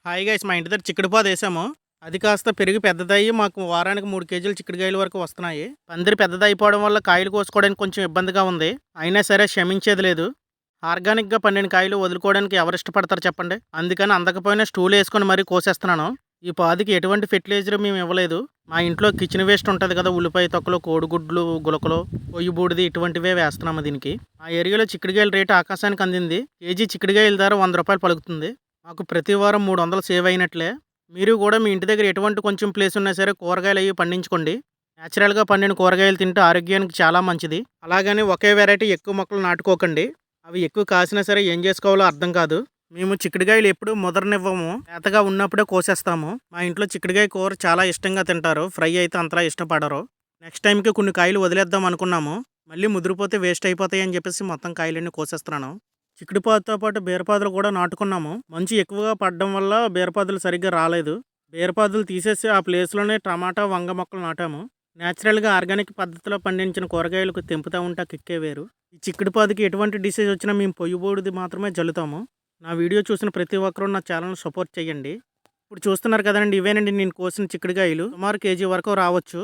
Hi guys మా ఇంటి దగ్గర చిక్కుడుపాదు వేసాము. అది కాస్త పెరిగి పెద్దదయ్యి మాకు వారానికి 3 కేజీలు చిక్కుడుకాయల వరకు వస్తున్నాయి. పందిరి పెద్దదైపోవడం వల్ల కాయలు కోసుకోవడానికి కొంచెం ఇబ్బందిగా ఉంది. అయినా సరే క్షమించేది లేదు. ఆర్గానిక్గా పండిన కాయలు వదులుకోవడానికి ఎవరు ఇష్టపడతారు చెప్పండి. అందుకని అందకపోయినా స్టూల్ వేసుకొని మరీ కోసేస్తున్నాను. ఈ పాదికి ఎటువంటి ఫెర్టిలైజర్ మేము ఇవ్వలేదు. మా ఇంట్లో కిచెన్ వేస్ట్ ఉంటుంది కదా, ఉల్లిపాయ తొక్కలు, కోడిగుడ్లు, గులకలు, పొయ్యి బూడిది ఇటువంటివే వేస్తున్నాము దీనికి. ఆ ఏరియాలో చిక్కుడుకాయల రేటు ఆకాశానికి అందింది. కేజీ చిక్కుడుకాయల ధర 100 రూపాయలు పలుకుతుంది. మాకు ప్రతి వారం 300 సేవ్ అయినట్లే. మీరు కూడా మీ ఇంటి దగ్గర ఎటువంటి కొంచెం ప్లేస్ ఉన్నా సరే కూరగాయలు అవి పండించుకోండి. న్యాచురల్గా పండిన కూరగాయలు తింటే ఆరోగ్యానికి చాలా మంచిది. అలాగని ఒకే వెరైటీ ఎక్కువ మొక్కలు నాటుకోకండి. అవి ఎక్కువ కాసినా సరే ఏం చేసుకోవాలో అర్థం కాదు. మేము చిక్కుడుకాయలు ఎప్పుడు ముదరనివ్వము, లేతగా ఉన్నప్పుడే కోసేస్తాము. మా ఇంట్లో చిక్కుడుకాయ కూర చాలా ఇష్టంగా తింటారు. ఫ్రై అయితే అంతలా ఇష్టపడరు. నెక్స్ట్ టైంకి కొన్ని కాయలు వదిలేద్దాం అనుకున్నాము. మళ్ళీ ముదిరిపోతే వేస్ట్ అయిపోతాయి అని చెప్పేసి మొత్తం కాయలన్నీ కోసేస్తున్నాను. చిక్కుడుపాదుతో పాటు బీరపాదులు కూడా నాటుకున్నాము. మంచు ఎక్కువగా పడడం వల్ల బీరపాదులు సరిగ్గా రాలేదు. బీరపాదులు తీసేసి ఆ ప్లేస్లోనే టమాటా, వంగ మొక్కలు నాటాము. న్యాచురల్గా ఆర్గానిక్ పద్ధతిలో పండించిన కూరగాయలకు తెంపుతూ ఉంటే కిక్కే వేరు. ఈ చిక్కుడుపాదుకి ఎటువంటి డిసీజ్ వచ్చినా మేము పొయ్యి బూడిది మాత్రమే జల్లుతాము. నా వీడియో చూసిన ప్రతి ఒక్కరూ నా ఛానల్ సపోర్ట్ చేయండి. ఇప్పుడు చూస్తున్నారు కదండి, ఇవేనండి నేను కోసిన చిక్కుడుకాయలు. సుమారు కేజీ వరకు రావచ్చు.